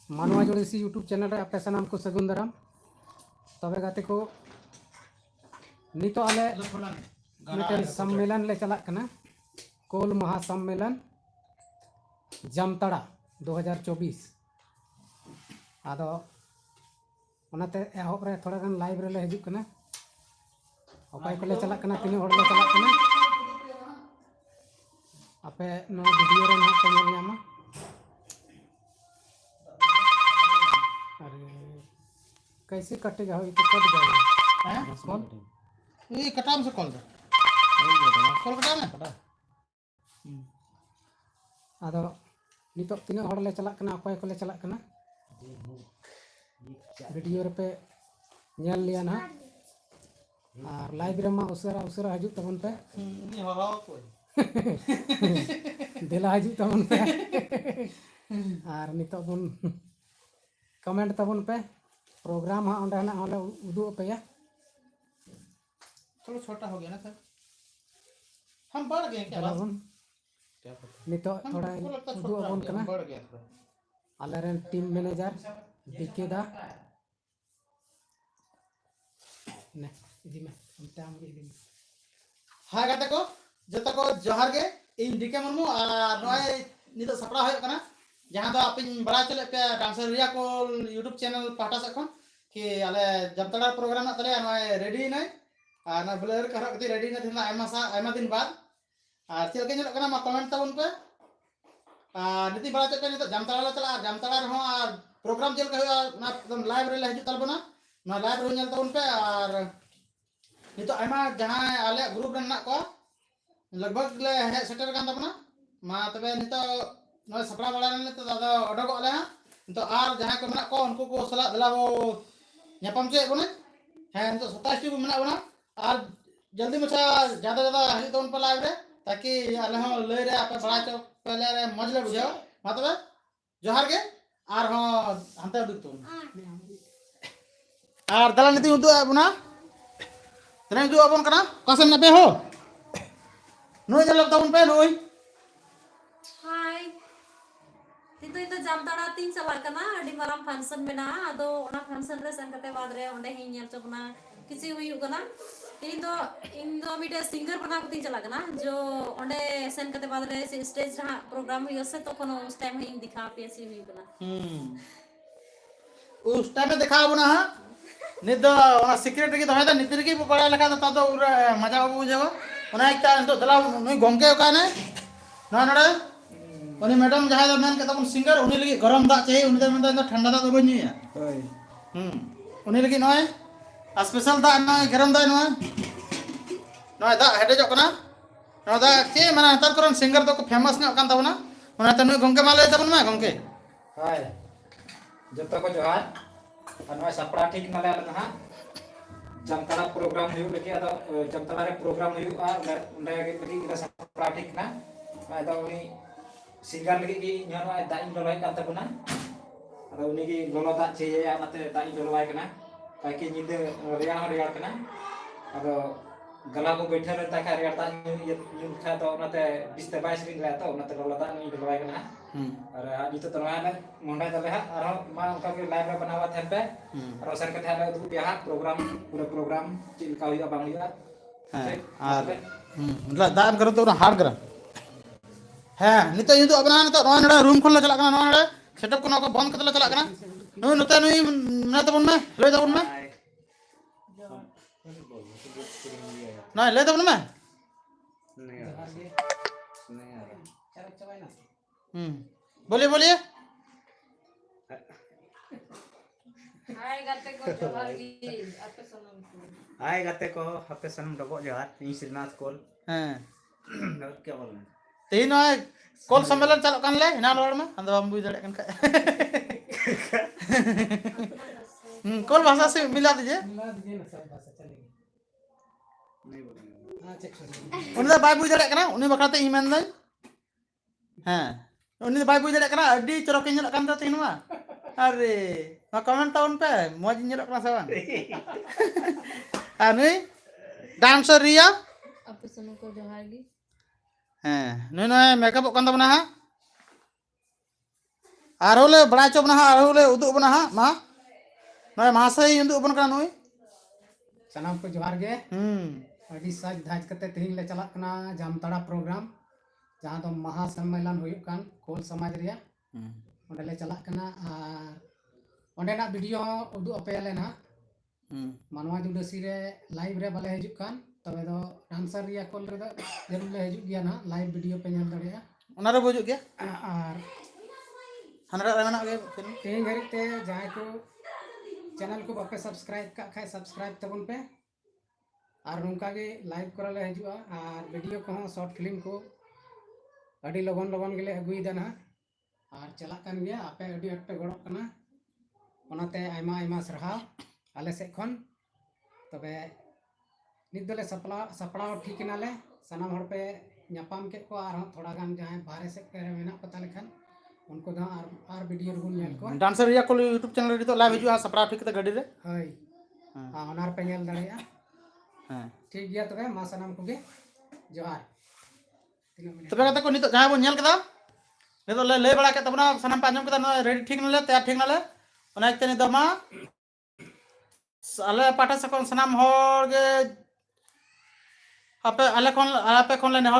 मानवा जोड़ीसी YouTube channel रे आपे सानाम को सगुन दाराम तबे गाते को नितो आले मिटन सम्मेलन ले चला कना कोल महासम्मेलन जामताड़ा 2024 आदो ओनाते एहब रे थोड़ा गन लाइव रे ले हिजुक कना अपाय को ले चला कना तीन हड़ ले चला कना आपे नो वीडियो रे ना को नेल न्यामा अरे कैसे कटेगा हो तो कट जाएगा हैं कॉल ये कटाम से कॉल कॉल कटा ना कटा आदो नितो तीन हड़ ले चला कना अपाय को ले चला कना वीडियो रे पे नेल लिया ना और लाइव रे मा उसरा उसरा हजु तबन पे ये हवा को दिला हजु तबन पे और नितो बन कमेंट तबन पे प्रोग्राम हा ओंडे ना होले उदु पे या थोड़ा छोटा हो गया ना सर हम बढ़ गए क्या बात बन नितो थोड़ा हमको लगता है उदु छोटा हो बन गया, कना हम बढ़ गया थोड़ा आलेरन टीम मैनेजर दिकेदा ने इदी में हमता हम इदी में हाँ गाते को जतो को जोहार गे इन डीके मरमु और नय नितो सपड़ा होय कना जहां दो आपिन बड़ा चले पे डांसर रिया को यूट्यूब चैनल पाटा सकन कि आले जमतड़ा प्रोग्राम ना तले नय रेडी नय और ना ब्लर कर कति रेडी ना थिना आयमा दिन बाद और चल के कना मा कमेंट तबन पे निति बड़ा चले नितो जमतड़ा ला चला जमतड़ा रहो और प्रोग्राम चल के ना एकदम लाइव रे हजू तलबना ना लाइव रे नेल तबन पे और नितो आयमा जहां आले ग्रुप रे ना को लगभग ले हे सेटर कान तबना मा तबे नितो नय सपड़ा बड़ा ने तो दादा ऑर्डर को ले तो आर जहां को मना को उनको को सला दला वो न्यापम से बने है तो 27 टी मना बना और जल्दी मचा ज्यादा ज्यादा हई तो उन पर लाइव रे ताकि आले हो ले रे आपे बड़ा चो पहले रे मजले बुझाओ मतलब जोहार के आर हो हमते दुख तो और दला नीति उदु बना तने उदु अपन कना कसम ना पे हो नोय जलब तबन पे नोय हाय तितो ito जामताड़ा तीन चला कना अडी माराम फंक्शन मेना आदो ओना फंक्शन रे सेन कते बाद रे ओंडे ही नेल चकना किसी हुई कना इन दो मिटे सिंगर बना को तीन चला कना जो ओंडे सेन कते बाद रे स्टेज रहा प्रोग्राम हुई से तो कोनो उस टाइम ही दिखा पे सी हुई कना उस टाइम में देखा बना हा निद ओना सीक्रेट की दमे ता नितिर की बड़ा लगा तो तो मजा बुझाओ ओना एक ता तो दला नई गंगे का ने ना नडे उनी मैडम जहां दा मेन के तबन सिंगर उनी लगी गरम दा चाहिए उनी दा ठंडा दा बन निया होय उनी लगी नय स्पेशल दा नय गरम दा नय दा हेडे जो कना नय दा के माने हतर करन सिंगर तो फेमस न कान तबना ओना त नय गंगे माले तबन मा गंगे हाय जतो को जोहार अनवा सपड़ा ठीक नले आले ना जमताड़ा प्रोग्राम हुई लगी अदा जमताड़ा रे प्रोग्राम हुई आ उंडे लगी इदा सपड़ा ठीक ना अदा उनी सिंगर लगी की न्यानो दाई लोलाय का तबना अदा उनी की लोलो दा चाहिए या नते दाई लोलवाय कना ताकि निदे रियाण कना अदा गला को बैठे रहता है रियाण दा ये खा तो नते 20 22 दिन ला तो नते लोलो दा नी लोलवाय कना और नितो तो ना मोंडा दले हा और मा उनका के लाइव रे बनावा थे पे और सर के थे दु बियाह प्रोग्राम पूरा प्रोग्राम चिलका हुआ बांग हुआ और दान करो तो हार्ड करा है नितो युदु अपना नितो नोनडा रूम खोल चला कना नोनडा सेटअप को नको बंद कतला चला कना नो नते नुई ना तबन में ले तबन में ना ले तबन में बोलिए बोलिए हाय गाते को जोहार गी आपे सनम आए गाते को हपे सनम डबो जोहार इन श्रीनाथ कोल हैं क्या बोल रहे तेई नय कॉल सम्मेलन चला कान ले ना लोड़ में अंदर हम बुझ दड़े कन का कॉल भाषा से मिला दीजिए मिला दीजिए ना सब भाषा चलेगी नहीं बोलेंगे हां चेक कर उन्हें बाय बुझ दड़े कना उन्हें बखाते ईमेल दई हां उन्हें बाय बुझ दड़े कना अड्डी चरक इन कान तो तीन मा अरे मा कमेंट टाउन पे मौज इन कना से बांग आनी डांसर रिया आपे सनम को जोहार गी हैं नय नय मेकअप कान तबना हा आरोले बड़ा चो बना आरोले उदु बना मा नय महाशय उदु बन का नय सनाम को जोहार गे अभी सज धाज कते तेहिन ले चला कना जामताड़ा प्रोग्राम जहाँ तो महासम्मेलन हुई कान कोल समाज रिया ओंडे ले चला कना आर ओंडे ना वीडियो उदु अपे लेना मानवा जुडसी रे लाइव रे बाले हिजुक कान तबे दो डांसर रिया कोल रे जरूर ले हिजुक गया ना लाइव वीडियो पे नेल दड़िया ओना रे बुजुक गया आर हनरा रे मेना गे तेहिन घरी ते जहाँ को चैनल को बापे सब्सक्राइब का खाए सब्सक्राइब तबन पे और नौका के लाइव करा ले हजुआ और वीडियो को शॉर्ट फिल्म को अड़ी लगन लगन गेले अगुई देना और चला कान गया आपे अड़ी अट्टे गड़क कना ओनाते आयमा आयमा सरहाव आले से खन तबे नित दले सपड़ाव ठीक नाले सनाम हड़ पे न्यापाम के को और थोड़ा गान जहां बाहर से के मेना पता लेखन उनको दा और वीडियो रुन नेल को डांसर रिया को यूट्यूब चैनल रे तो लाइव हिजुआ सपड़ा ठीक ते गाड़ी रे हई हां ओनार पे नेल दड़िया हां ठीक गया तबे मा सनाम को गे जोहार तबे कते को नितो जहां बो नेल कदा नितो ले बड़ा के तबना सनाम पे आजम कदा रेडी ठीक नले तैयार ठीक नले ओना एकते नि दमा साले पाटा से कोन सनाम होर गे आपे कोन ले ने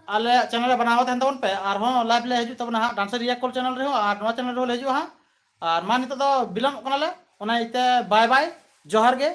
आले चैनल रे बनावत हन तबन पे और हो लाइव ले हिजु तबना डांसर रिया कॉल चैनल रे हो और नवा चैनल रे हिजु हां और मा नितो दो बिलम कनाले ओना इते बाय बाय जोहार गे